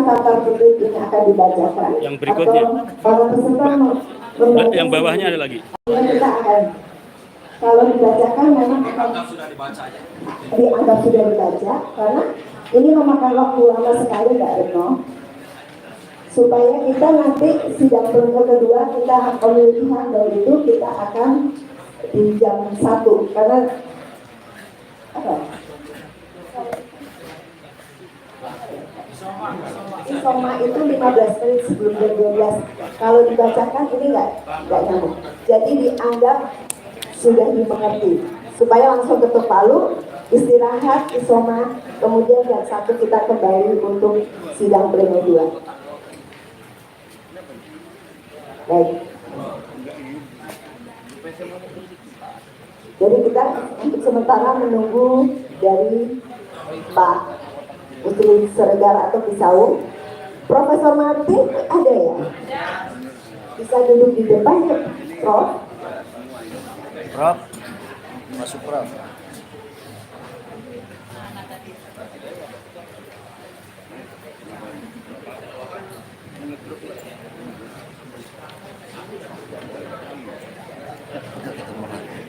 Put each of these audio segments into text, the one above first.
tata tertib ini akan dibacakan. Yang berikutnya. Para peserta Yang bawahnya ada lagi. Kita akan, kalau dibacakan memang akan dianggap sudah dibaca, karena ini memakan waktu lama sekali Mbak Retno. Supaya kita nanti sidang pleno kedua kita pemilihan dan itu kita akan di jam 1 karena apa? Isoma itu 15 menit sebelum jam 12. Kalau dibacakan ini nggak nyambung. Jadi dianggap sudah dimengerti. Supaya langsung ketuk palu, istirahat, isoma, kemudian jam 1 kita kembali untuk sidang pleno 2. Baik. Jadi kita untuk sementara menunggu dari Pak Putri Seregar atau Pisau. Profesor Martin ada ya? Bisa duduk di depan ya, Prof? Prof, masuk Prof.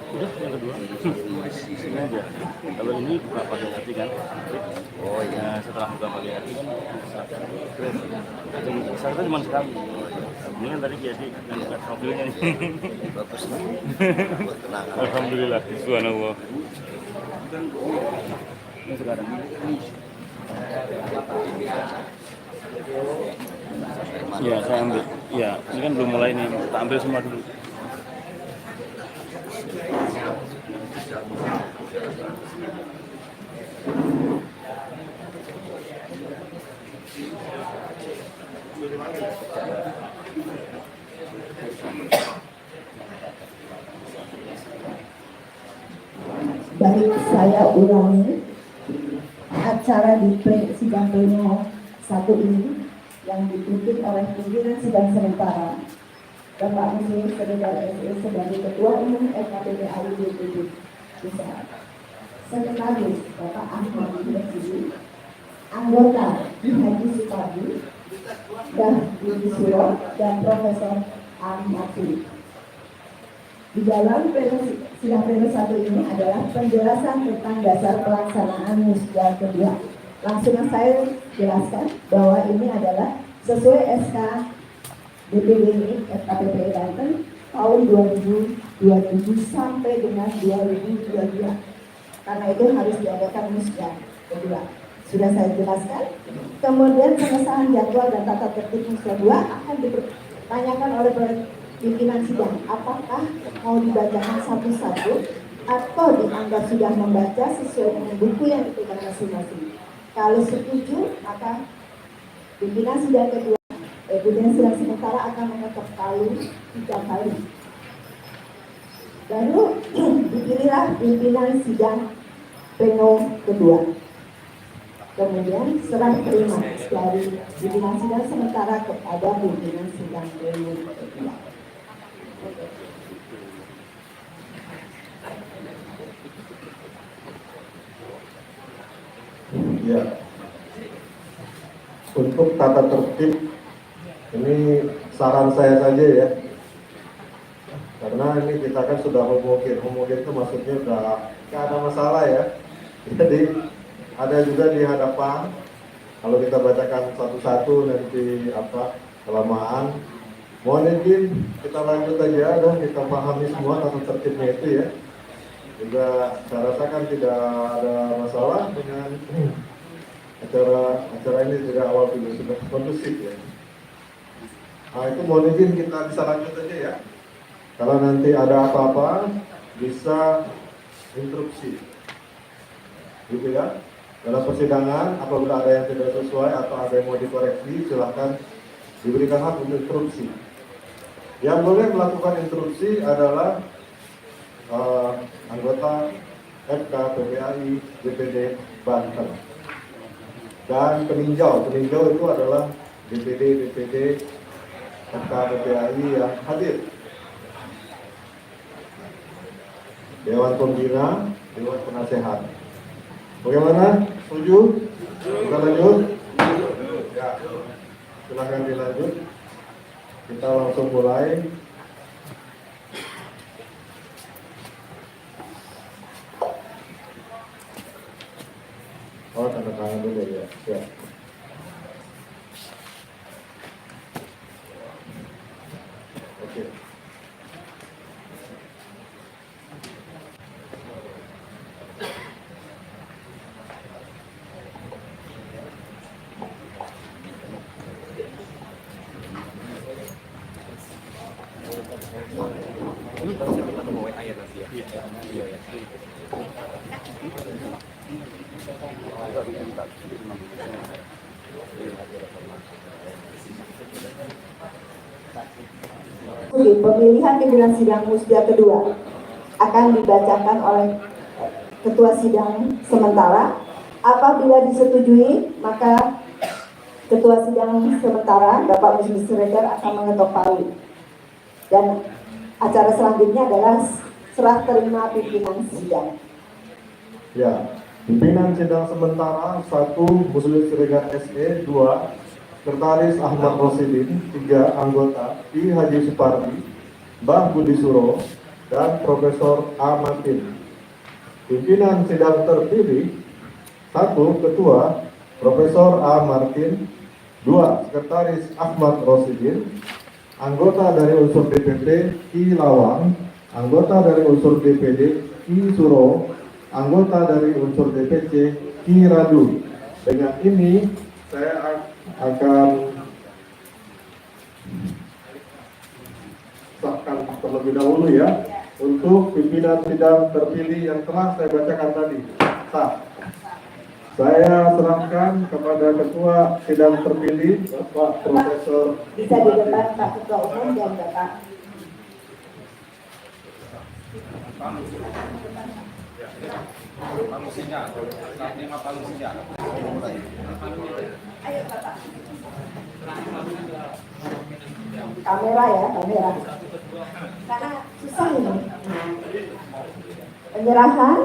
Udah yang kedua. Sini aja. Kalau ini buka pakai hati kan? Oh iya. Setelah buka pakai hati kan saya cuma sekali. Ini kan tadi jadi yang buka profilnya nih. Bagus nih. Alhamdulillah. Subhanallah. Ini sekarang. Ya saya ambil. Ya ini kan belum mulai nih. Kita ambil semua dulu. Baik, saya ulangi acara di sidang pleno 1 ini yang dipimpin oleh pimpinan sidang sementara Bapak Putri Seregar SE sebagai Ketua Umum FKPPAI DPD Pusat, Sekretaris Bapak Ahmad Yusri, anggota Haji Supardi, dan Budi Suro dan Profesor Ahmad. Di dalam sidang pleno 1 ini adalah penjelasan tentang dasar pelaksanaan musda kedua. Langsung saya jelaskan bahwa ini adalah sesuai SK DPD FKPPI Banten tahun 2027 sampai dengan 2022. Karena itu harus diadakan musda kedua. Sudah saya jelaskan. Kemudian pengesahan jadwal dan tata tertib musda 2 akan dipertanyakan oleh pimpinan sidang, apakah mau dibacakan satu-satu atau dianggap sudah membaca sesuai dengan buku yang dipegang masing-masing. Kalau setuju, maka pimpinan sidang kedua, pimpinan sidang sementara akan mengetok palu 3 kali. Baru dipilihlah pimpinan sidang pleno kedua. Kemudian serah terima dari pimpinan sidang sementara kepada pimpinan sidang pleno kedua. Ya, untuk tata tertib ini saran saya saja ya, karena ini kita kan sudah homogen itu maksudnya udah nggak ada masalah ya. Jadi ada juga di hadapan, kalau kita bacakan satu-satu nanti kelamaan. Mohon izin kita lanjut aja dong, kita pahami semua tata tertibnya itu ya. Juga saya rasa kan tidak ada masalah dengan acara ini, tidak awal juga sudah kondusif ya. Nah itu mohon izin kita bisa lanjut aja ya. Kalau nanti ada apa-apa bisa interupsi, gitu ya. Dalam persidangan apabila ada yang tidak sesuai atau ada yang mau dikoreksi, silahkan diberikan hak untuk interupsi. Yang boleh melakukan interupsi adalah anggota FKPPAI DPD Banten dan peninjau itu adalah DPD FKPPAI yang hadir, Dewan Pembina, Dewan Penasehat. Bagaimana? Setuju? Kita lanjut? Ya. Silakan dilanjut. Kita langsung mulai. Oh, tanda tangan dulu ya. Ya. Oke. Pemilihan pimpinan sidang musda kedua akan dibacakan oleh ketua sidang sementara. Apabila disetujui, maka ketua sidang sementara Bapak Muslim Siregar akan mengetok palu. Dan acara selanjutnya adalah serah terima pimpinan sidang. Ya, pimpinan sidang sementara 1 Muslim Siregar SE, 2 Sekretaris Ahmad Rosidin, 3 anggota I Haji Supardi, Mbah Budi Suro, dan Profesor A. Martin. Pimpinan sidang terpilih 1 Ketua Profesor A. Martin, 2 Sekretaris Ahmad Rosidin, anggota dari unsur DPP I Lawang, anggota dari unsur DPD I Suro, anggota dari unsur DPC I Radu. Dengan ini saya akan sahkan terlebih dahulu ya untuk pimpinan sidang terpilih yang telah saya bacakan tadi. Sah. Saya serahkan kepada ketua sidang terpilih Bapak Profesor. Bisa di depan Pak Ketua Umum dan Bapak. Ayo Bapak. Kamera ya, kamera. Karena susah ini. Penyerahan.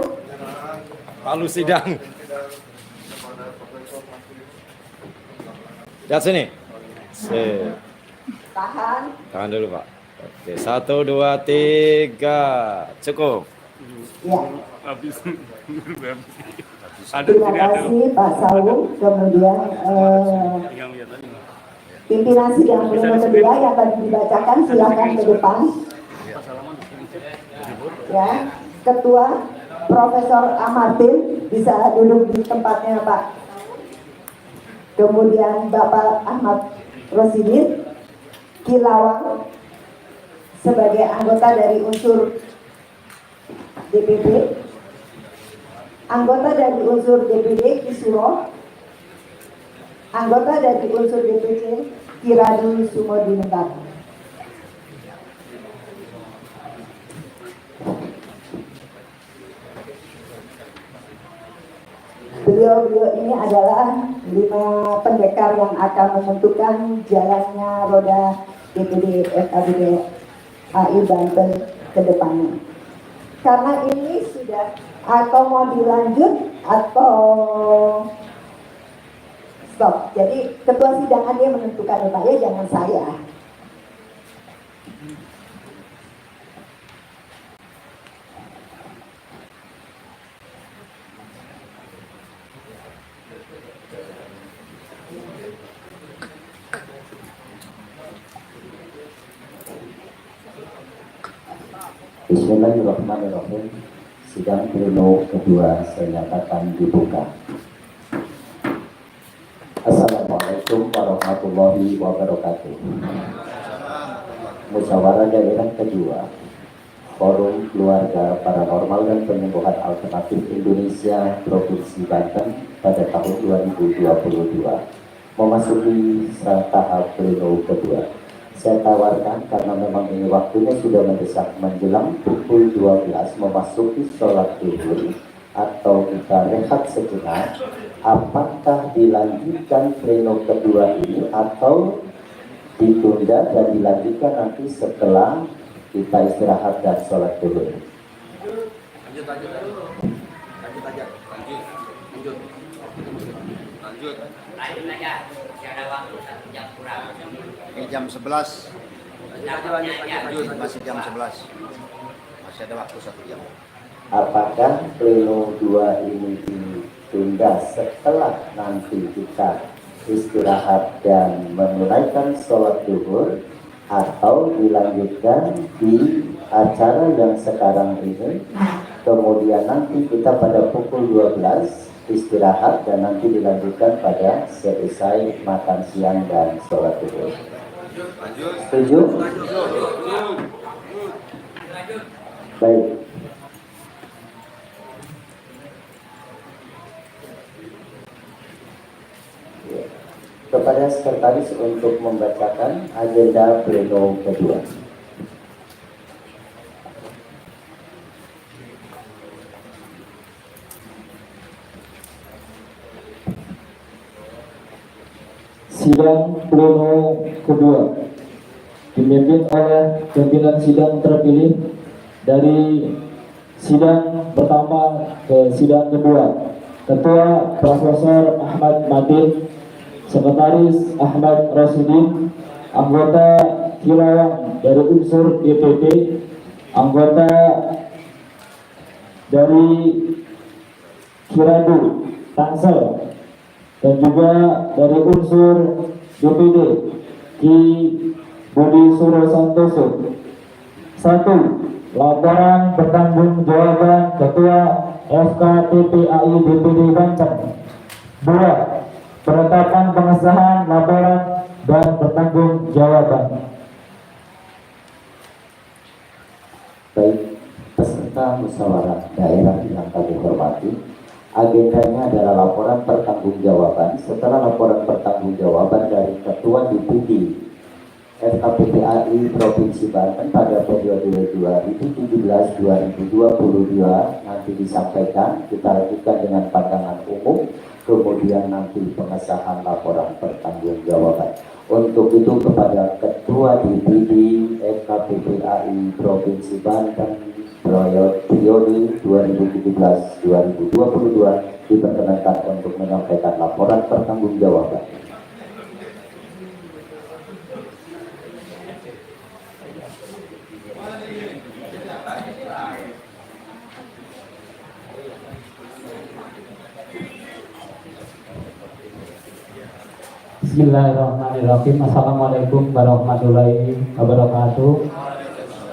Palu sidang. Lihat sini. Tahan. Tahan dulu Pak. Oke, 1, 2, 3. Cukup. Ya. Habis. Terima kasih Pak Saung. Kemudian Tinggal lihat tadi. pimpinan sidang pleno kedua yang tadi dibacakan silakan ke depan. Ya, Ketua Profesor A. Martin bisa duduk di tempatnya Pak. Kemudian Bapak Ahmad Rosidin Kilawang sebagai anggota dari unsur DPD, anggota dari unsur DPD Kisuro, anggota dari unsur DPC Kiradu Sumodinentar. Beliau ini adalah 5 pendekar yang akan menentukan jalannya roda DPD FKBD AI Banten ke depannya. Karena ini sudah atau mau dilanjut atau stop. Jadi ketua sidang dia menentukan Pak ya, jangan saya. Bismillahirrahmanirrahim. Sidang pleno kedua saya nyatakan dibuka. Assalamualaikum warahmatullahi wabarakatuh. Musyawarah daerah kedua Forum Keluarga Paranormal dan Penyembuhan Alternatif Indonesia Provinsi Banten pada tahun 2022 memasuki tahap pleno kedua. Saya tawarkan karena memang ini waktunya sudah mendesak menjelang pukul 12 memasuki sholat zuhur atau kita rehat sejenak. Apakah dilanjutkan pleno kedua ini atau ditunda dan dilanjutkan nanti setelah kita istirahat dan sholat zuhur? Ini jam 11. Lanjut, masih jam 11. Masih ada waktu 1 jam. Apakah pleno 2 ini ditunda setelah nanti kita istirahat dan menunaikan sholat zuhur, atau dilanjutkan di acara yang sekarang ini, kemudian nanti kita pada pukul 12 istirahat dan nanti dilanjutkan pada selesai makan siang dan sholat zuhur. Setuju? Baik. Kepada sekretaris untuk membacakan agenda pleno kedua. Sidang pleno kedua dipimpin oleh pimpinan sidang terpilih dari sidang pertama ke sidang kedua, Ketua Profesor Ahmad Matin, Sekretaris Ahmad Rasidin, anggota Kilawang dari unsur DPP, anggota dari Kiradu Tangsel, dan juga dari unsur DPD Ki Budi Suro Santoso. 1. Laporan pertanggungjawaban Ketua FKPPAI DPD Banten. 2. Penetapan pengesahan laporan dan pertanggungjawaban. Baik, peserta musyawarah daerah yang kami hormati, agendanya adalah laporan pertanggungjawaban. Setelah laporan pertanggungjawaban dari Ketua DPD FKPPAI Provinsi Banten pada periode 2017-2022 nanti disampaikan, kita lanjutkan dengan pandangan umum, kemudian nanti pengesahan laporan pertanggungjawaban. Untuk itu kepada Ketua DPD FKPPAI Provinsi Banten periode 2017-2022 diperkenankan untuk menyampaikan laporan pertanggungjawaban. Bismillahirrahmanirrahim. Assalamualaikum warahmatullahi wabarakatuh.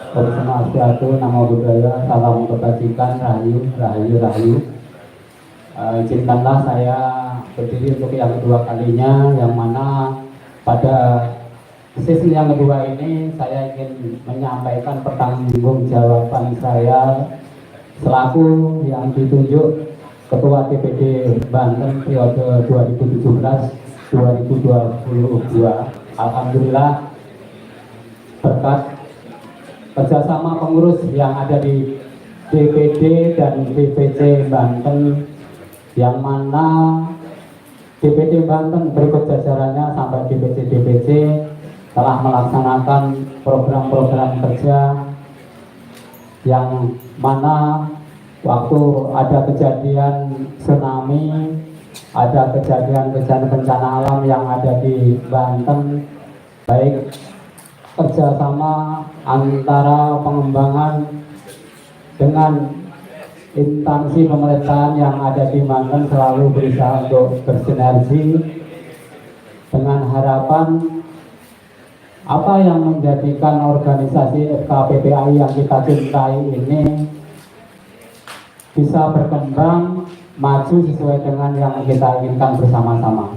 Om Swastiastu, Namo Buddhaya, salam kebajikan, rahayu, rahayu, rahayu. Izinkanlah saya berdiri untuk yang kedua kalinya, yang mana pada sesi yang kedua ini saya ingin menyampaikan pertanggungjawaban saya selaku yang ditunjuk Ketua DPD Banten periode 2017-2022. Alhamdulillah berkat kerjasama pengurus yang ada di DPD dan DPC Banten, yang mana DPD Banten berikut jajarannya sampai DPC telah melaksanakan program-program kerja yang mana waktu ada kejadian tsunami, ada kejadian bencana alam yang ada di Banten, baik kerjasama antara pengembangan dengan instansi pemerintahan yang ada di Banten selalu berusaha untuk bersinergi dengan harapan apa yang menjadikan organisasi FKPPAI yang kita cintai ini bisa berkembang maju sesuai dengan yang kita inginkan bersama-sama.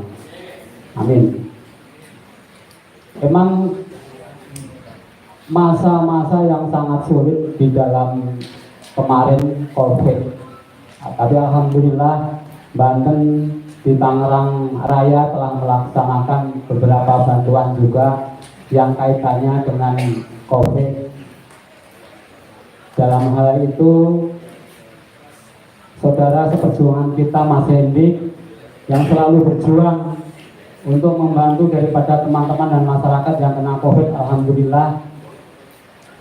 Amin. Memang masa-masa yang sangat sulit di dalam kemarin COVID, tapi alhamdulillah Banten di Tangerang Raya telah melaksanakan beberapa bantuan juga yang kaitannya dengan COVID. Dalam hal itu saudara seperjuangan kita Mas Hendik yang selalu berjuang untuk membantu daripada teman-teman dan masyarakat yang kena COVID, alhamdulillah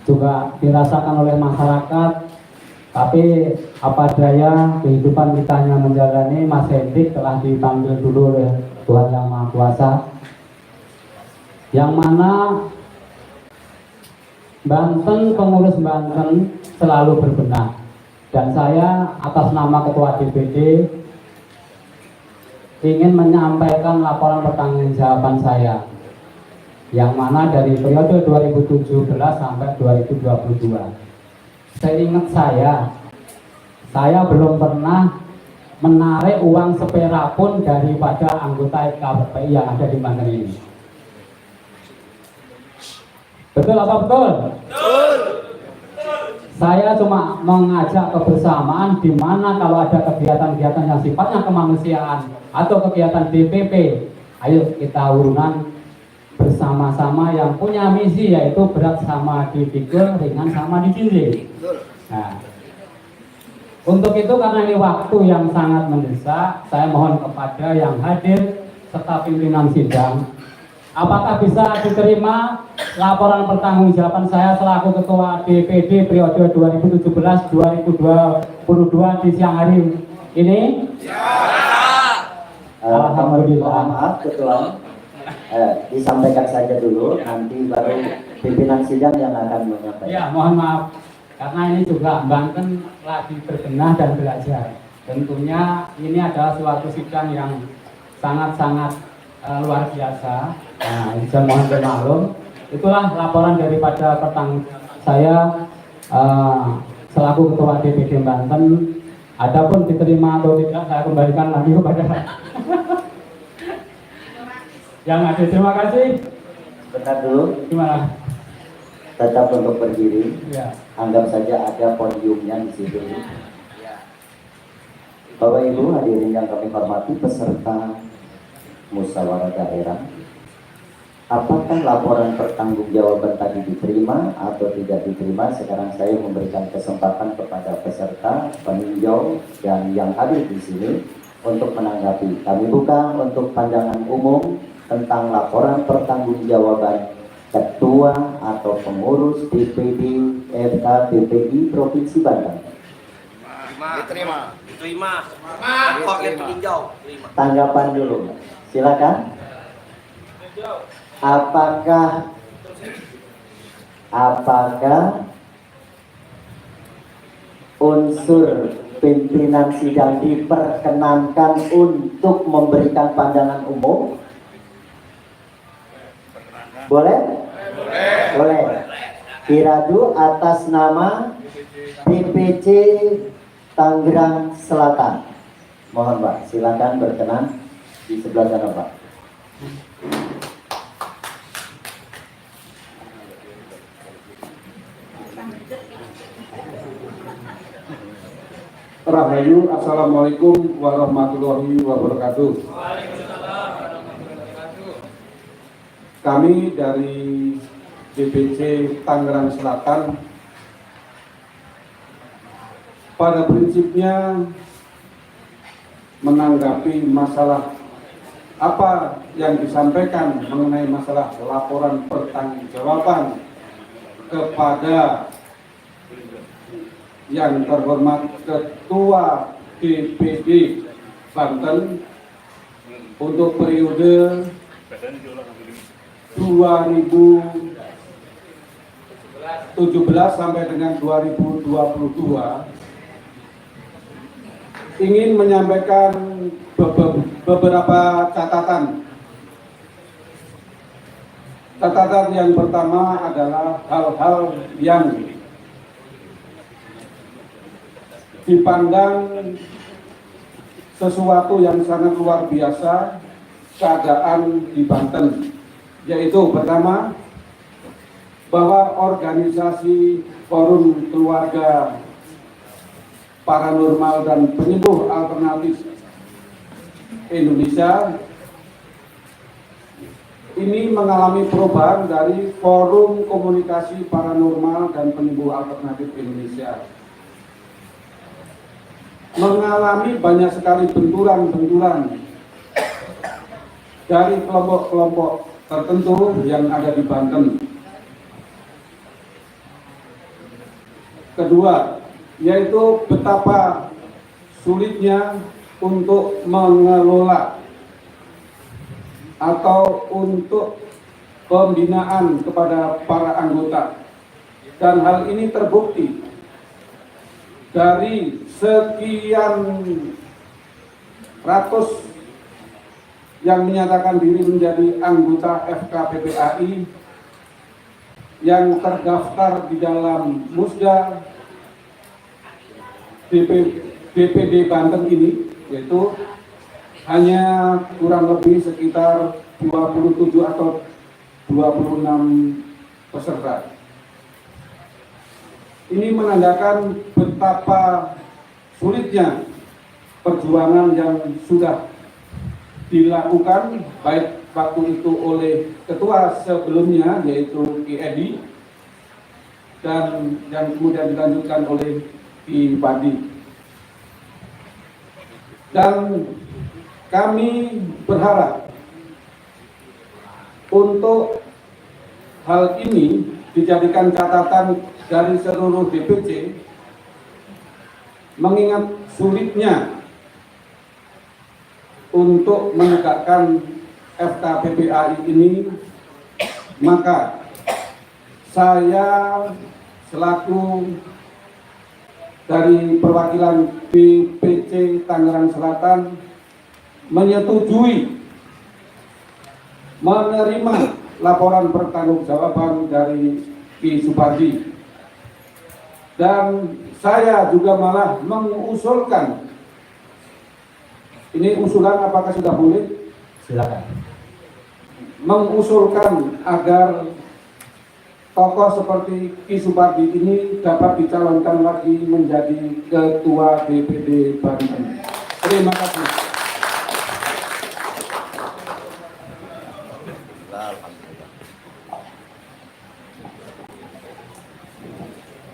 juga dirasakan oleh masyarakat. Tapi apa daya, kehidupan kita hanya menjalani. Mas Hendik telah dipanggil dulu oleh Tuhan Yang Maha Kuasa, yang mana Banten, pengurus Banten selalu berbenah, dan saya atas nama Ketua DPD ingin menyampaikan laporan pertanggungjawaban saya, yang mana dari periode 2017 sampai 2022. Seingat saya belum pernah menarik uang sepera pun daripada anggota KPPI yang ada di Banten ini. Betul apa betul? Betul. Saya cuma mengajak kebersamaan di mana kalau ada kegiatan-kegiatan yang sifatnya kemanusiaan atau kegiatan DPP, ayo kita urunan bersama-sama yang punya misi, yaitu berat sama dipikul, ringan sama dipilih. Nah, untuk itu karena ini waktu yang sangat mendesak, saya mohon kepada yang hadir serta pimpinan sidang, apakah bisa diterima laporan pertanggungjawaban saya selaku Ketua DPD periode 2017-2022 di siang hari ini? Alhamdulillah. Maaf Ketua, disampaikan saja dulu, nanti baru pimpinan sidang yang akan menyampaikan. Ya, mohon maaf, karena ini juga Banten lagi berbenah dan belajar. Tentunya ini adalah suatu sidang yang sangat-sangat luar biasa. Nah, saya mohon bermaklum. Itulah laporan daripada saya selaku Ketua DPD Banten. Adapun diterima atau tidak, saya kembalikan lagi kepada yang ada. Terima kasih. Bentar dulu. Gimana? Tetap untuk berdiri. Ya. Anggap saja ada podiumnya di situ. Bapak Ibu hadirin yang kami hormati, peserta musyawarah daerah, apakah laporan pertanggungjawaban tadi diterima atau tidak diterima? Sekarang saya memberikan kesempatan kepada peserta, peninjau, dan yang hadir di sini untuk menanggapi. Kami buka untuk pandangan umum tentang laporan pertanggungjawaban Ketua atau pengurus DPD FKBPI Provinsi Banten. Diterima. Tanggapan dulu, silakan. Apakah unsur pimpinan sidang diperkenankan untuk memberikan pandangan umum? Boleh? Boleh. Kiradu atas nama DPC Tangerang Selatan. Mohon Pak, silakan berkenan di sebelah sana Pak. Rahayu, assalamualaikum warahmatullahi wabarakatuh. Kami dari DPC Tangerang Selatan pada prinsipnya menanggapi masalah apa yang disampaikan mengenai masalah laporan pertanggungjawaban kepada yang terhormat Ketua DPD Banten untuk periode 2017 sampai dengan 2022 ingin menyampaikan beberapa catatan. Catatan yang pertama adalah hal-hal yang dipandang sesuatu yang sangat luar biasa keadaan di Banten, yaitu pertama bahwa organisasi Forum Keluarga Paranormal dan Penyembuh Alternatif Indonesia ini mengalami perubahan dari Forum Komunikasi Paranormal dan Penyembuh Alternatif Indonesia, mengalami banyak sekali benturan-benturan dari kelompok-kelompok tertentu yang ada di Banten. Kedua, yaitu betapa sulitnya untuk mengelola atau untuk pembinaan kepada para anggota. Dan hal ini terbukti dari sekian ratus yang menyatakan diri menjadi anggota FKPPAI yang terdaftar di dalam Musda DPD Banten ini, yaitu hanya kurang lebih sekitar 27 atau 26 peserta. Ini menandakan betapa sulitnya perjuangan yang sudah dilakukan baik waktu itu oleh ketua sebelumnya yaitu Ki Edi dan yang kemudian dilanjutkan oleh Ki Padi. Dan kami berharap untuk hal ini dijadikan catatan dari seluruh DPC, mengingat sulitnya untuk menegakkan FKPPAI ini, maka saya selaku dari perwakilan DPC Tangerang Selatan menyetujui menerima laporan pertanggungjawaban dari Ki Supardi. Dan saya juga malah mengusulkan, ini usulan apakah sudah boleh? Silakan. Mengusulkan agar tokoh seperti Ki Supardi ini dapat dicalonkan lagi menjadi Ketua DPD Banten. Terima kasih.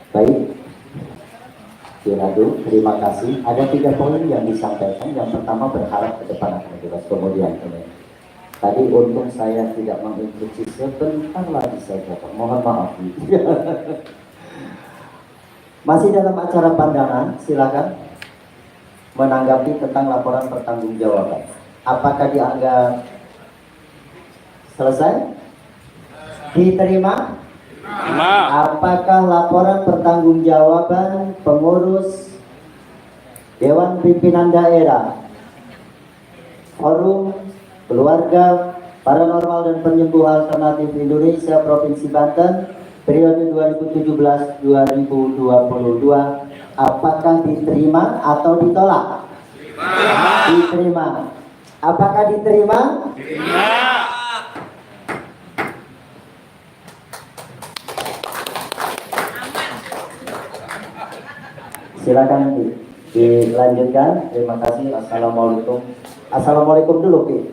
Baik, Kiradu, terima kasih. Ada 3 poin yang disampaikan. Yang pertama, berharap ke depan akan jelas. Kemudian ini, tadi untung saya tidak menginstruksi sebentar lagi saya jawab. Mohon maaf. Masih dalam acara pandangan, silakan menanggapi tentang laporan pertanggungjawaban. Apakah dianggap selesai? Diterima? Apakah laporan pertanggungjawaban pengurus Dewan Pimpinan Daerah, Forum Keluarga Paranormal dan Penyembuh Alternatif Indonesia Provinsi Banten periode 2017-2022 apakah diterima atau ditolak? Diterima. Apakah diterima? Silakan dilanjutkan. Terima kasih. Assalamualaikum. Assalamualaikum dulu, Ki.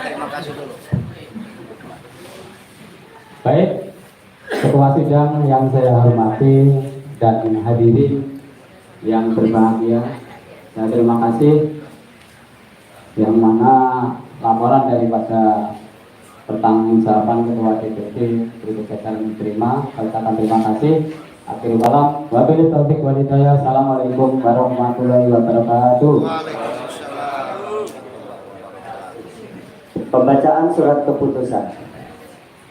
Terima kasih dulu. Baik, Ketua Sidang yang saya hormati dan hadirin yang berbahagia, saya terima kasih yang mana laporan daripada pertanggungjawaban Ketua DPD berikut saya diterima. Saya ucapkan terima kasih. Akhirul kalam, wabillahi taufiq wal hidayah. Assalamualaikum warahmatullahi wabarakatuh. Pembacaan surat keputusan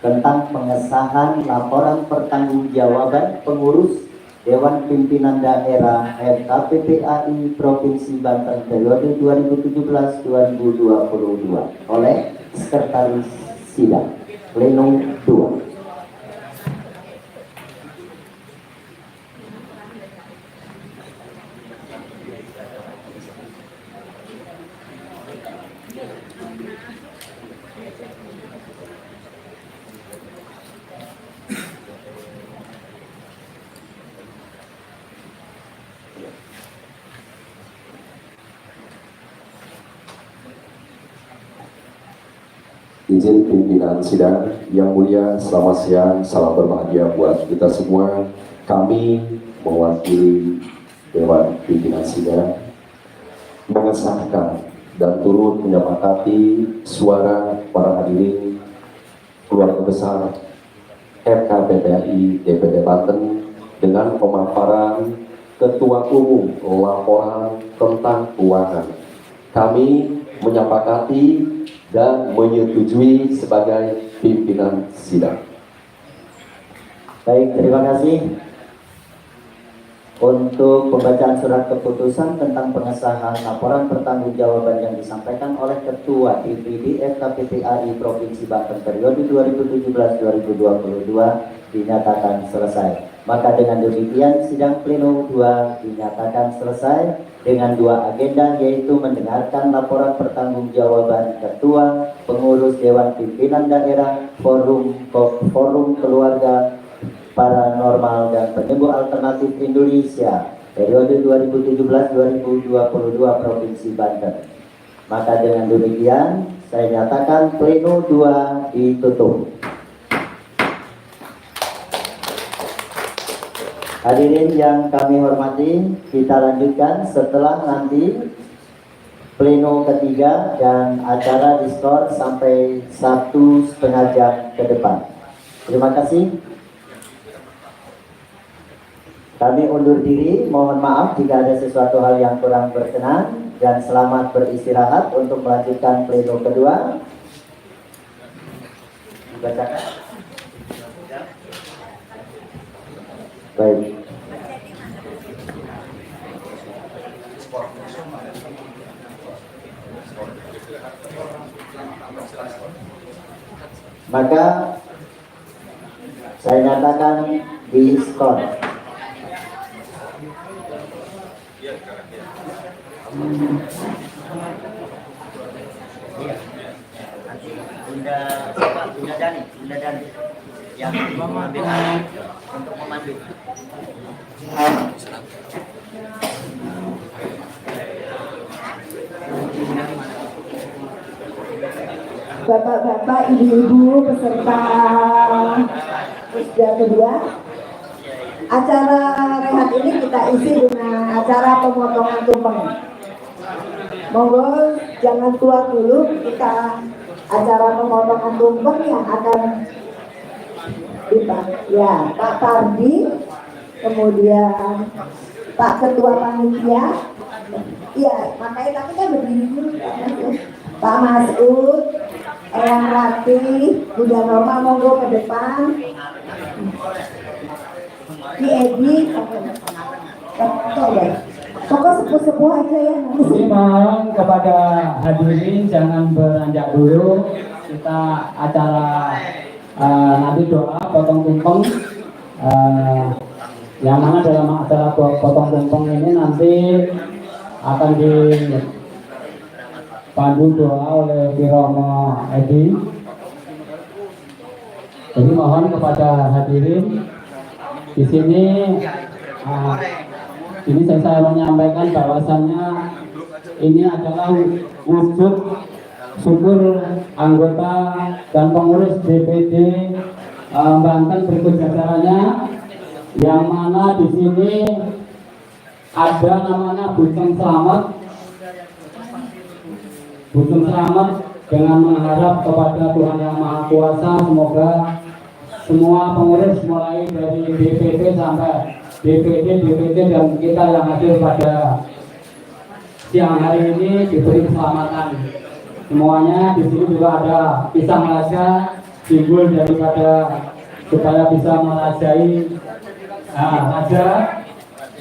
tentang pengesahan laporan pertanggungjawaban pengurus Dewan Pimpinan Daerah FKPPAI Provinsi Banten periode 2017-2022 oleh Sekretaris Sidang Pleno 2. Izin pimpinan sidang yang mulia, selamat siang, salam berbahagia buat kita semua. Kami mewakili Dewan Pimpinan Sidang mengesahkan dan turut menyepakati suara para hadirin keluarga besar FKPPAI DPD Banten dengan pemaparan Ketua Umum laporan tentang keuangan kami menyepakati dan menyetujui sebagai pimpinan sidang. Baik, terima kasih. Untuk pembacaan surat keputusan tentang pengesahan laporan pertanggungjawaban yang disampaikan oleh Ketua DPD FKPPAI Provinsi Banten periode 2017-2022 dinyatakan selesai. Maka dengan demikian sidang pleno 2 dinyatakan selesai dengan 2 agenda, yaitu mendengarkan laporan pertanggungjawaban Ketua, Pengurus Dewan Pimpinan Daerah, Forum Keluarga Paranormal dan Penyembuh Alternatif Indonesia periode 2017-2022 Provinsi Banten. Maka dengan demikian saya nyatakan pleno 2 ditutup. Hadirin yang kami hormati, kita lanjutkan setelah nanti pleno ketiga dan acara diskor sampai 1,5 jam ke depan. Terima kasih. Kami undur diri, mohon maaf jika ada sesuatu hal yang kurang berkenan, dan selamat beristirahat untuk melanjutkan pleno kedua. Dibacakan. Baik. Maka saya nyatakan diskon. Bunda Dani yang mengambil alih untuk memandu. Bapak-bapak, ibu-ibu peserta usia kedua, acara rehat ini kita isi dengan acara pemotongan tumpeng. Monggo jangan keluar dulu, kita acara pemotongan tumpeng yang akan kita, ya Pak Pardi, kemudian Pak Ketua Panitia, iya makanya kami kan berdiri dulu, Pak Masud, Eyang Rati, Bunda Norma, monggo ke depan. Di Edi, pokok sepuh-sepuh aja ya. Ini mohon kepada hadirin jangan beranjak dulu. Kita acara nanti doa potong tumpeng. Yang mana dalam acara potong tumpeng ini nanti akan dipandu doa oleh Biromo Edi. Jadi mohon kepada hadirin di sini. Ini saya menyampaikan bahwasannya ini adalah wujud syukur anggota dan pengurus DPD Banten berikut jajarannya, yang mana di sini ada namanya Bujeng Selamat. Bujeng Selamat dengan mengharap kepada Tuhan Yang Maha Kuasa, semoga semua pengurus mulai dari DPD sampai DPD dan kita yang hadir pada siang hari ini diberi keselamatan. Semuanya di sini juga ada pisang raja, simbol daripada supaya bisa merajai raja.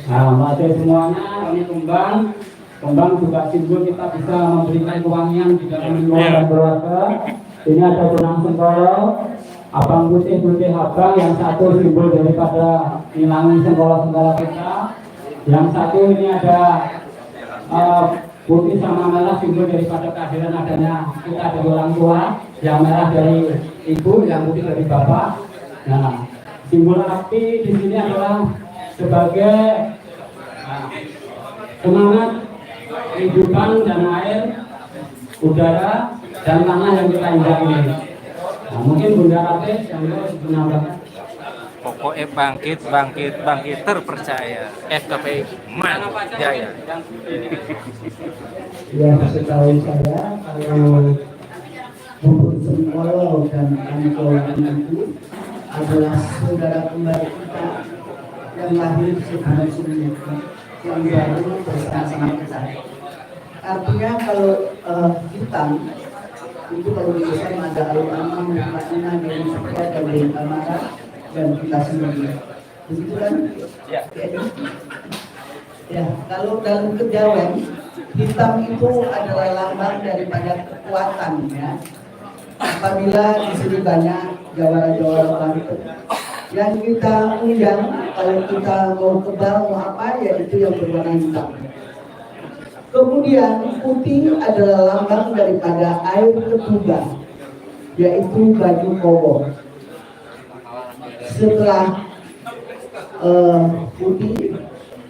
Merajai semuanya. Ini kembang juga simbol kita bisa memberikan kewangian di dalam lingkungan dan keluarga. Ini ada benang sengkolo, abang putih abang, yang satu simbol daripada hilangin sengkolo-sengkolo kita. Yang satu ini ada putih sama merah, simbol daripada kehadiran adanya kita dari orang tua. Yang merah dari ibu, yang putih dari bapak. Nah, simbol api di sini adalah sebagai semangat kehidupan dan air, udara dan tanah yang kita injak ini. Nah, mungkin Bunda Ratis yang menambahkan. Pokoknya bangkit terpercaya. FKPI Jaya. Ya, setahu saya kalau bubur sengkolo dan angkolan itu adalah saudara kembar kita yang lahir sebulan sebelumnya, yang baru bersama-sama kita. Artinya kalau hitam itu kalau di Islam ada al-aman, makna dari sekia dan dari amarah dan kita sendiri. Begitu kan? Ya. Ya, kalau dalam kejawen hitam itu adalah lambang daripada kekuatan ya. Apabila di sini banyak jawara-jawara Banten yang kita undang, kalau kita mau kebal mau apa ya itu yang berwarna hitam. Kemudian putih adalah lambang daripada air ketuban, yaitu baju kobo. Setelah putih,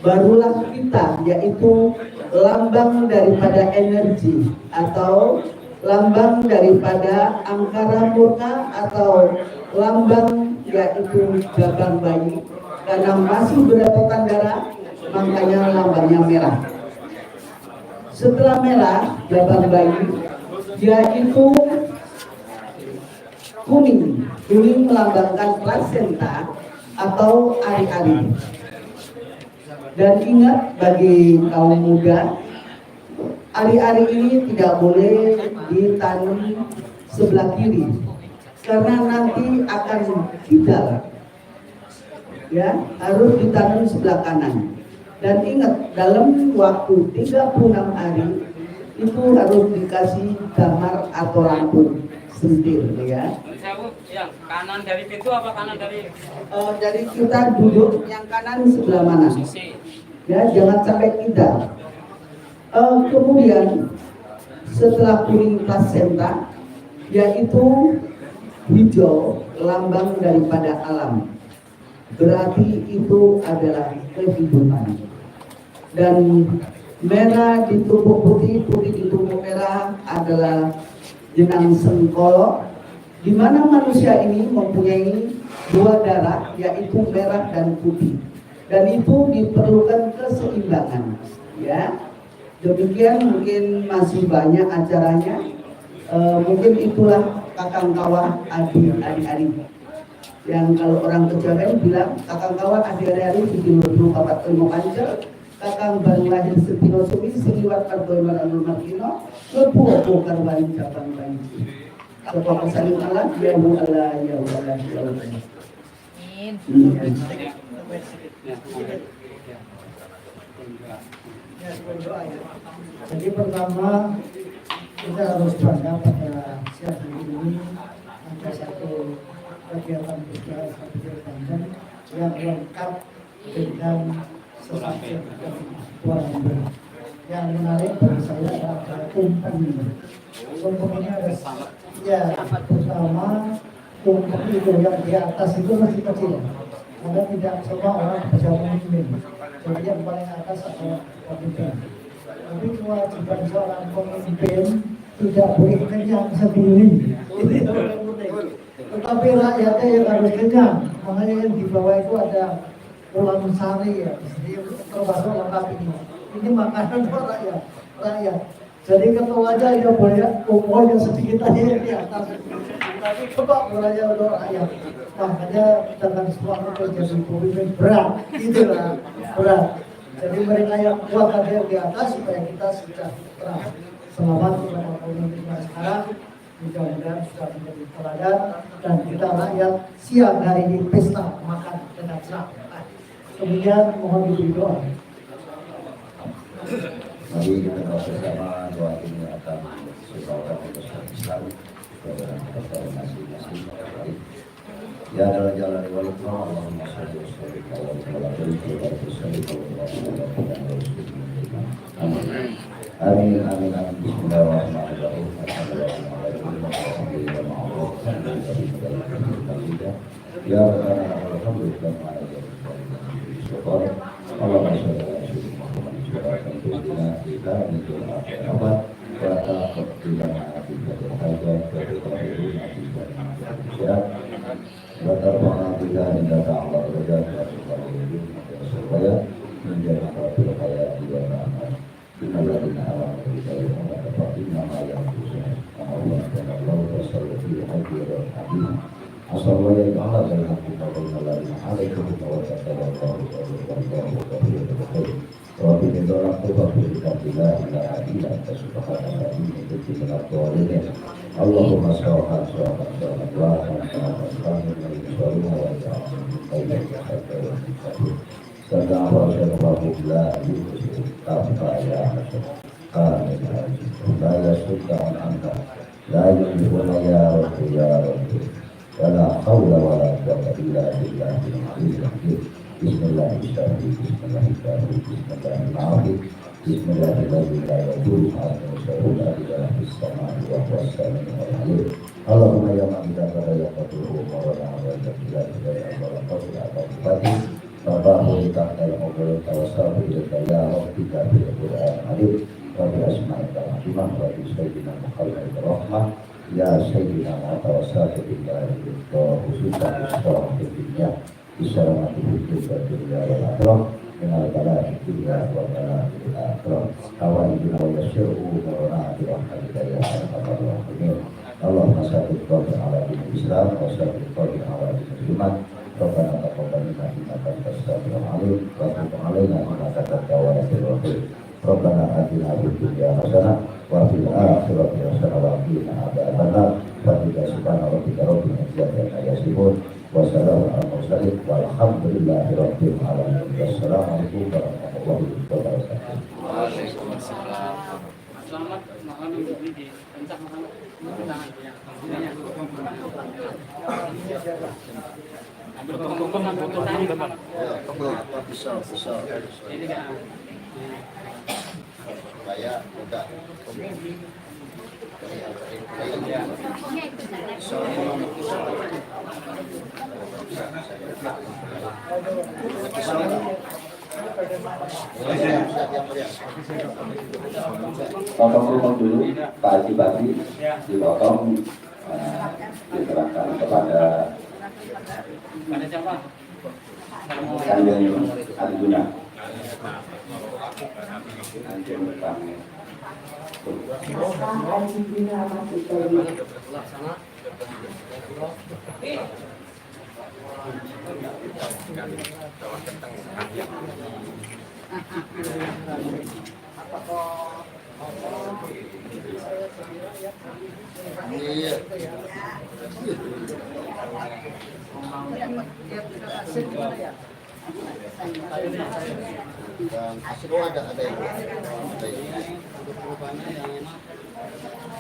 barulah kita, yaitu lambang daripada energi atau lambang daripada angkara murka atau lambang yaitu gagang bayi. Karena masih berdatangan darah, makanya lambangnya merah. Setelah merah, gagang bayi, dia itu kuning. Kuning melambangkan plasenta atau ari-ari. Dan ingat bagi kaum muda, ari-ari ini tidak boleh ditanam sebelah kiri karena nanti akan kidal. Ya, harus ditanam sebelah kanan. Dan ingat, dalam waktu 36 hari itu harus dikasih kamar atau lampu sentil ya. Yang kanan dari pintu apa kanan dari? Dari kita duduk yang kanan sebelah mana? Ya, jangan sampai kita. Kemudian setelah kuning plasenta, yaitu hijau lambang daripada alam. Berarti itu adalah kehidupan. Dan merah di tubuh putih, putih di tubuh merah adalah jenang sengkolo, di mana manusia ini mempunyai dua darah, yaitu merah dan putih. Dan itu diperlukan keseimbangan. Ya, demikian mungkin masih banyak acaranya. Mungkin itulah kakang kawah adik-adik. Yang kalau orang Kejawen bilang kakang kawah adik-adik video dulu kapat ilmu kancel. Kakang baru lahir sepino suwi seliwat karboy maranul markino lepu karwan cabang bayi. Sebab kesaling Allah ya Allah ya Allah ya Allah. Jadi pertama kita harus bangga pada siang ini ada satu kegiatan Banten yang lengkap dengan sesuatu yang menarik bagi saya adalah tumpeng ini. Tumpeng ini ada ya pertama tumpeng itu yang di atas itu masih kecil, karena tidak semua orang bisa memimpin. Jadi yang paling atas adalah pemimpin. Tapi kewajiban seorang pemimpin tidak boleh kenyang sendiri. Tetapi rakyatnya yang harus kenyang. Makanya yang di bawah itu ada Pulang Sari ya, termasuk lengkap ini. Ini makanan buat rakyat. Jadi ketuanya ya boleh umurnya sedikit aja yang di atas. Tapi coba mulanya untuk rakyat. Makanya dengan semua itu jadi pemimpin berat, itulah berat. Jadi mereka yang kuat ada yang di atas supaya kita sejahtera. Selamat kepada pemimpin sekarang. Mudah-mudahan sudah menjadi teladan dan kita rakyat siang hari ini pesta makan dengan senang. Kemudian mohon diberi doa. Mari kita bersama doa ini akan sesuatu yang Islam dalam kita masing-masing. Ya adalah jalan walaupun Allahumma sholli wa sallim ala Amin amin amin. Bismillahirrahmanirrahim. Ya Rabbana supaya menjadi kafir kaya di dalam innalladzina amanu billahi wa malaikatihi wa Allah dan Allah bersalawat di hati dan hati. Assalamualaikum warahmatullahi wabarakatuh. Rabbi nidolak tu Rabbi la ilaha illa anta subhanaka inni kuntu minadh dhalimin. Allahumma sholli ala Bismillahirrahmanirrahim. Bismillahirrahmanirrahim. Allahumma ya man idza qadaya qadruhu wa la hawla illa billah wa la hawla illa billah. Bapak kita dalam ngobrol tawassul kita ya kita Al-Qur'an Alim Rabbi asma'ika rahimah Rabbi sayyidina Muhammad rahmah ya sayyidina wa tawassul kita khususnya isyarat dunia isyarat dunia wal akhirah dengan bala dunia wa bala akhirah kawan bina wa yasyiru wa bi rahmatika ya arhamar rahimin. Allahumma salli ala Islam wa salli ala muslimat. Rabbana taqabbal minna innaka antas samiul alim wa tub alaina innaka antat tawwabur rahim. Rabbana atina fid dunya hasanah wa fil akhirati hasanah wa qina adzabannar. Wa subhana rabbika rabbil izzati amma yasifun wa salamun alal mursalin walhamdulillahi rabbil alamin. Wassalamualaikum warahmatullahi wabarakatuh. Waalaikumsalam. Selamat makan untuk di pencak makan. Ambil botol dulu Bapak. Bisa. Ini kan. Kayak udah. Potong dulu pagi-pagi dipotong diserahkan kepada siapa? Kanjeng Arjuna. Kanjeng kami. Arjuna masih tadi.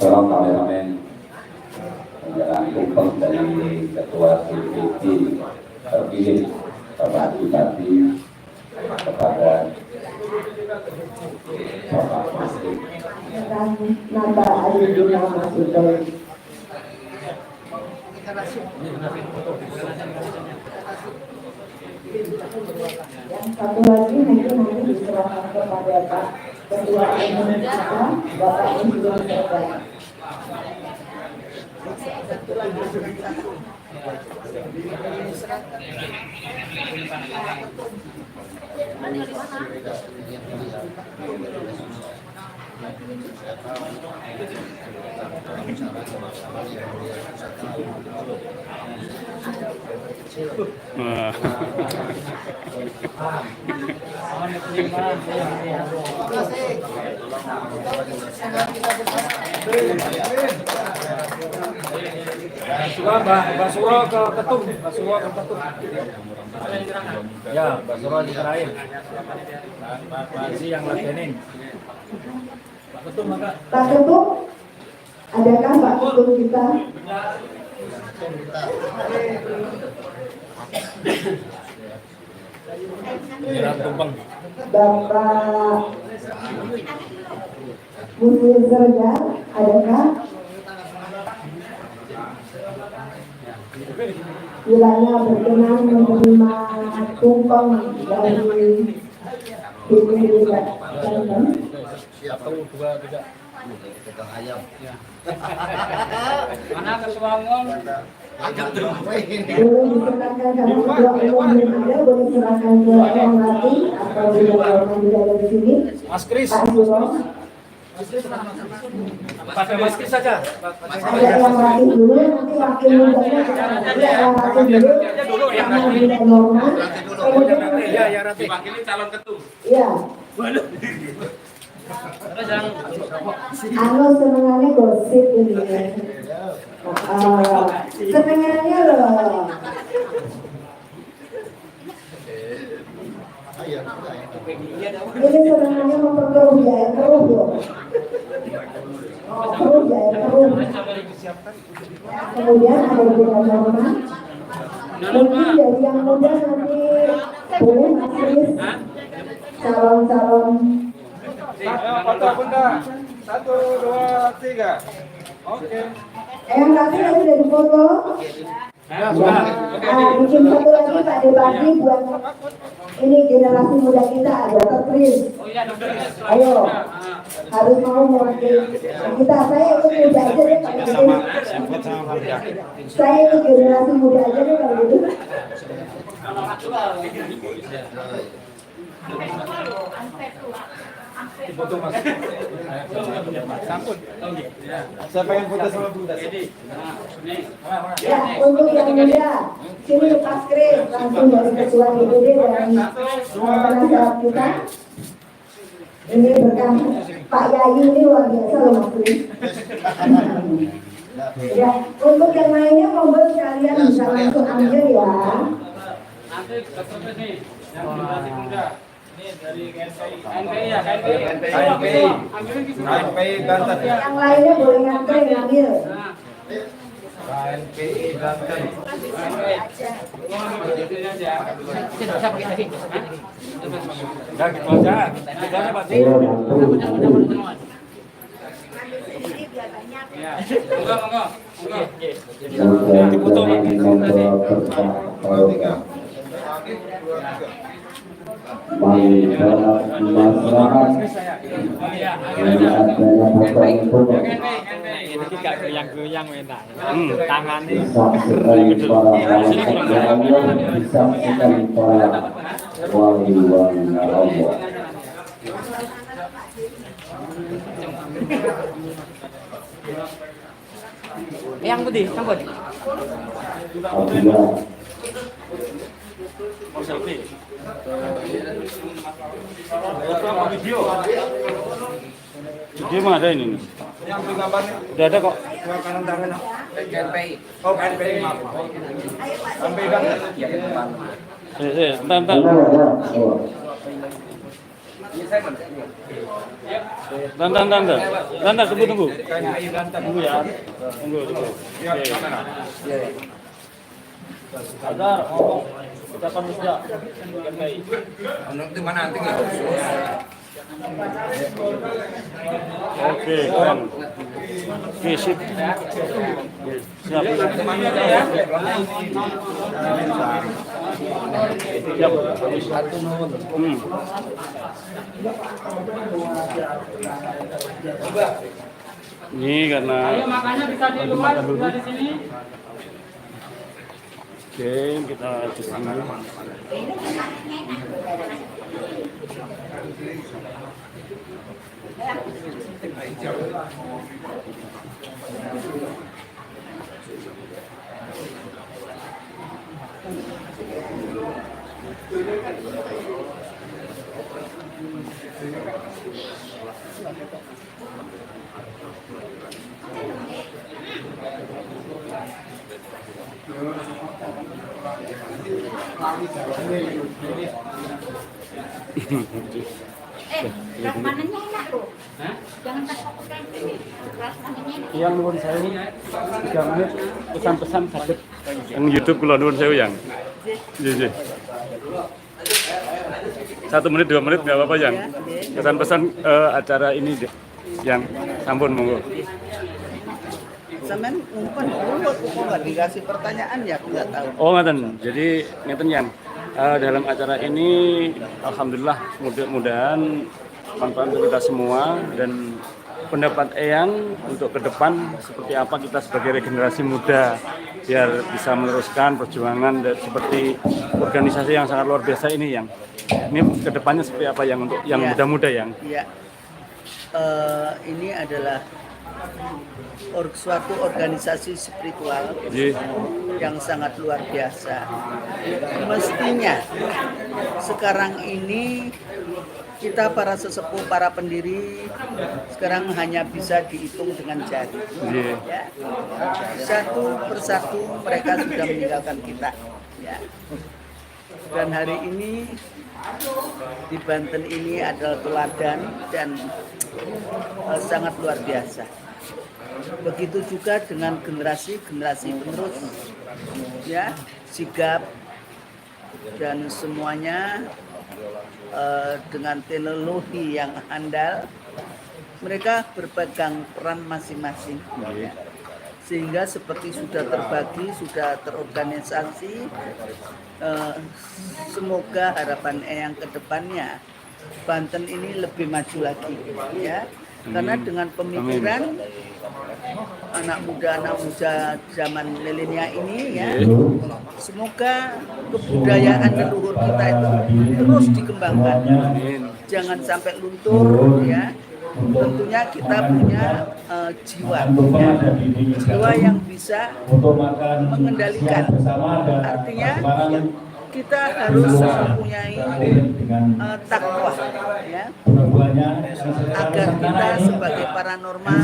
Tolong kameramen menjalankan tumpeng dari Ketua CPT terpilih Bapak Bupati kepada Bapak Masri. Nambah Arjuna masih tadi. Yang satu lagi nanti diserahkan kepada Pak Ketua Umum kita, Bapak Insinyur Serdan. Mbak Suro ke Ketum, Ya, Mbak Suro diserahin. Pak Isi yang ladenin. Pak Ketum, maka. Pak Ketum, adakah Pak Ketum kita? Bapak Muslim Serdan, adakah? Kiranya berkenan menerima tumpeng dari DPD Banten. Siapa? 2, 3. Pegang ayam. Mana ketua umum? Boleh diserahkan karena ketua umum belum ada, boleh serahkan ke orang latih atau tidak ada di sini. Mas Kris. Pak Suro. Pakai masker saja. Ada yang latih dulu, nanti wakil mudanya kita nanti yang latih dulu, sama tidak normal. Ya, Rati. Iya, Anu senengannya gosip ini. Senengannya loh. Ini senengannya memperkeruh ya, keruh loh. Keruh ya, keruh. Kemudian ada juga norma. Mungkin dari yang muda nanti boleh masih calon-calon. Foto bunda. 1, 2, 3. Oke. Yang tadi sudah difoto. Bikin satu lagi Pak Depati buat ini generasi muda kita, Dr. Prince. Ayo, harus mau mewakili kita. Saya ikut muda aja deh Pak Depati. Saya ikut generasi muda aja deh kalau gitu. Siapa yang foto sama bunda? Ya, untuk yang muda, sini Pak Kris langsung dari Ketua DPD dan penasehat kita. Ini berkah Pak Yayi ini luar biasa loh Mas Kris. Ya, untuk yang lainnya monggo sekalian bisa langsung ambil ya. Nanti ketemu nih yang generasi muda. Ini dari KNPI ya, KNPI Banten. Yang lainnya boleh nganter ngambil. KNPI Banten. Enggak gitu aja. Bedanya Pak. Goyang-goyang enak. Tangannya yang putih, sambut. Mau selfie. Foto apa video? Video mah ada ini nih. Yang ambil gambarnya? Udah ada kok. Dua kanan tangan. KNPI. Oh KNPI maaf. KNPI Banten. Bentar. Bentar, tunggu. KNPI Banten. Tunggu ya. Tunggu. Lihat kamera. Sadar, ngomong. Ucapan musda. Nanti mana nanti nggak Oke, keren. Oke, sip. Siap. Ini karena Ayo makanya bisa di luar, bisa di sini. oke, kita di sana. Rasmananya enak loh. Jangan takutkan ini. Rasmananya enak. Yang nuwun sewu 3 menit pesan-pesan sakit. Yang YouTube kula nuwun sewu yang. Iya. 1 menit 2 menit nggak apa-apa yang. Pesan-pesan acara ini yang sampun monggo. Sampean umpan dulu kok nggak dikasih pertanyaan ya aku nggak tahu. Oh ngaten. Jadi ngeten yang dalam acara ini alhamdulillah mudah-mudahan manfaat untuk kita semua dan pendapat Eyang untuk ke depan seperti apa kita sebagai regenerasi muda biar bisa meneruskan perjuangan seperti organisasi yang sangat luar biasa ini yang. Ini ke depannya seperti apa yang untuk yang muda-muda yang? Iya. Ini adalah suatu organisasi spiritual yang sangat luar biasa. Mestinya sekarang ini kita para sesepuh, para pendiri sekarang hanya bisa dihitung dengan jari. Ya. Satu persatu mereka sudah meninggalkan kita. Ya. Dan hari ini di Banten ini adalah teladan dan sangat luar biasa. Begitu juga dengan generasi penerus, ya, sigap dan semuanya dengan teknologi yang handal, mereka berpegang peran masing-masing. Ya. Sehingga seperti sudah terbagi, sudah terorganisasi, semoga harapan Eyang ke depannya Banten ini lebih maju lagi, ya. Karena dengan pemikiran anak muda zaman milenial ini, ya, semoga kebudayaan leluhur kita itu terus dikembangkan, jangan sampai luntur, ya. Tentunya kita punya jiwa yang bisa mengendalikan. Artinya kita harus mempunyai takwa, ya, agar kita sebagai paranormal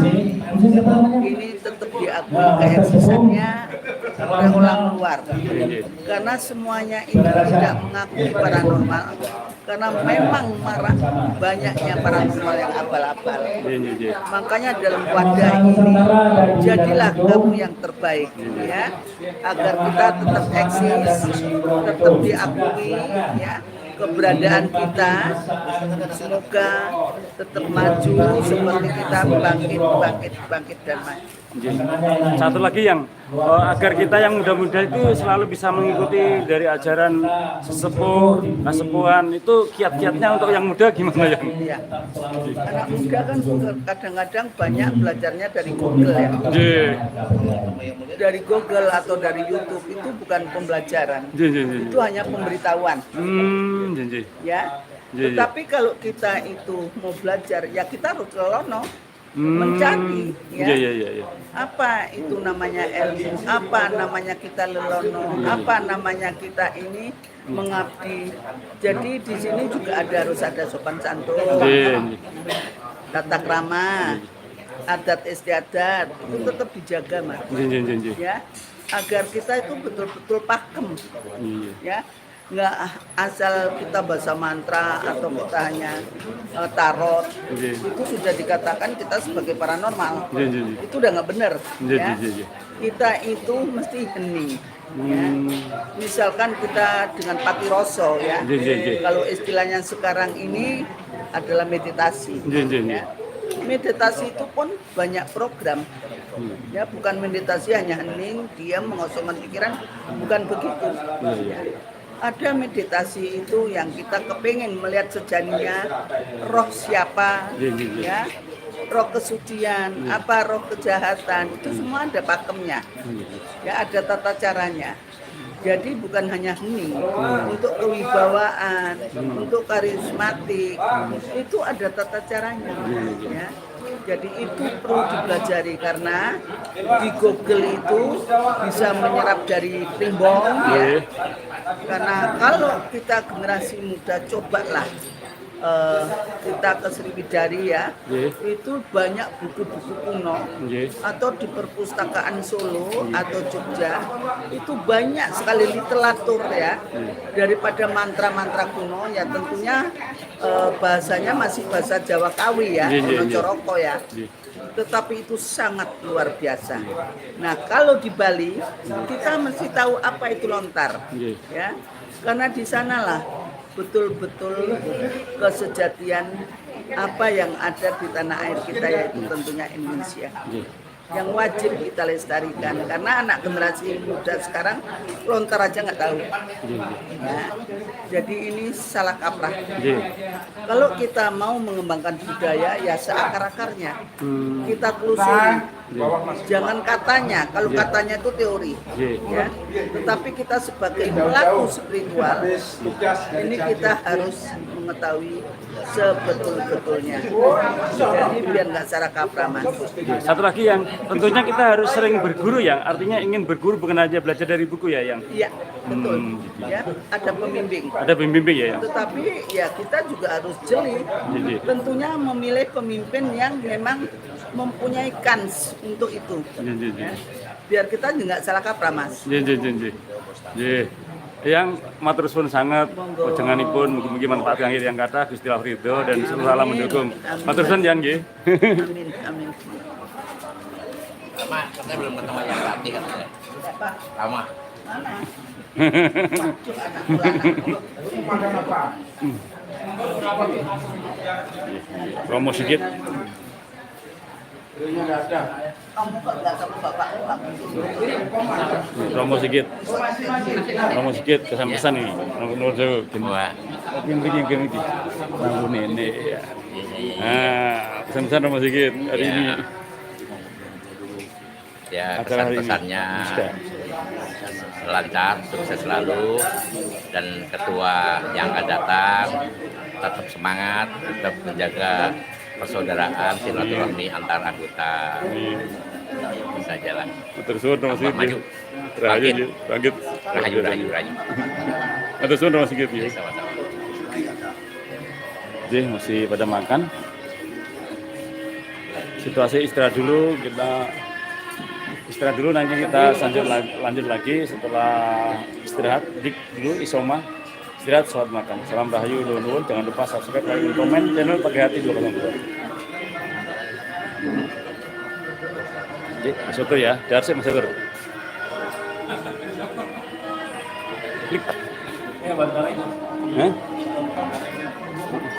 ini tetap diakui keeksistennya oleh orang luar. Karena semuanya ini tidak mengakui paranormal, karena memang banyaknya paranormal yang abal-abal. Makanya dalam wadah ini jadilah kamu yang terbaik, ya, agar kita tetap eksis, tetap diakui, ya, keberadaan kita. Semoga tetap maju seperti kita bangkit dan maju. Satu lagi yang agar kita yang muda-muda itu selalu bisa mengikuti dari ajaran sesepuh, kasepuhan, itu kiat-kiatnya untuk yang muda gimana ya? Iya. Anak muda kan kadang-kadang banyak belajarnya dari Google, ya. Dari Google atau dari YouTube itu bukan pembelajaran, itu hanya pemberitahuan. Ya. Tetapi kalau kita itu mau belajar, ya kita harus kelono. Mencari, ya, apa itu namanya ilmu, apa namanya kita lelono, apa namanya kita ini mengabdi. Jadi di sini juga harus ada sopan santun, tata krama, adat istiadat itu tetap dijaga, Mas. Ya, agar kita itu betul-betul pakem, ya. Nggak asal kita baca mantra atau kita hanya tarot, itu sudah dikatakan kita sebagai paranormal. Itu udah nggak benar, ya. Kita itu mesti hening, ya. Misalkan kita dengan patiroso, ya. Kalau istilahnya sekarang ini adalah meditasi, ya. Meditasi itu pun banyak program, ya, bukan meditasi hanya hening, diam, mengosongkan pikiran, bukan begitu. Ya. Ada meditasi itu yang kita kepengen melihat sejatinya roh siapa, ya, roh kesucian, apa roh kejahatan, itu semua ada pakemnya, ya, ada tata caranya. Jadi bukan hanya hening, untuk kewibawaan, untuk karismatik, itu ada tata caranya, ya. Jadi itu perlu dipelajari karena di Google itu bisa menyerap dari primbon, ya. Karena kalau kita generasi muda cobalah kita ke Sriwidari, ya, itu banyak buku-buku kuno, atau di perpustakaan Solo atau Jogja itu banyak sekali literatur, ya, daripada mantra-mantra kuno, ya, tentunya bahasanya masih bahasa Jawa Kawi, ya, Kuno Coroko, ya. Tetapi itu sangat luar biasa. Nah, kalau di Bali kita mesti tahu apa itu lontar, ya, karena di sanalah betul-betul kesejatian apa yang ada di tanah air kita, yaitu tentunya Indonesia, yang wajib kita lestarikan. Karena anak generasi muda sekarang lontar aja nggak tahu, ya. Jadi ini salah kaprah. Kalau kita mau mengembangkan budaya, ya seakar-akarnya kita telusuri Jangan katanya, kalau katanya itu teori, ya. Tetapi kita sebagai pelaku spiritual, ini kita harus mengetahui sebetul-betulnya. Jadi biar nggak salah kaprah, Mas. Satu lagi yang tentunya kita harus sering berguru ya, artinya ingin berguru bukan aja belajar dari buku ya yang. Iya, betul. Ya, ada pembimbing. Ada pembimbing ya yang. Tetapi ya kita juga harus jeli. Tentunya memilih pemimpin yang memang mempunyai kans untuk itu. Ya. Biar kita nggak salah kaprah, Mas. Yang matur suwun sangat panjenenganipun mugi-mugi manfaat kangge yang kata Gusti Allah ridho dan seluruh alam mendukung. Matur suwun yang nggih. Amin, amin. Lama, katanya belum ketemu yang latih katanya. Lama. Promo sedikit. Promo sedikit. Promo sedikit kesan-kesan ini. Nomor jauh. Gini. Nanggu nenek ya. Nah, pesan-pesan promo sedikit hari ini. Ya, kesan-pesannya lancar, sukses selalu, dan ketua yang akan datang tetap semangat, tetap menjaga persaudaraan silaturahmi antar anggota. Bisa jalan. Terus Mas Sigit. Maju. Bangkit. Rahayu. Terus Mas Sigit ya. Sama-sama. Jadi masih pada makan. Situasi istirahat dulu, kita istirahat dulu, nanti kita lanjut lagi setelah istirahat. Dik dulu isoma. Istirahat, sholat, makan. Salam Rahayu, nuwun. Jangan lupa subscribe, like, komen channel Pakai Hati 202. Jadi, Mas Syukur ya. Darsik Mas Syukur. Klik. Ya, bantu lagi.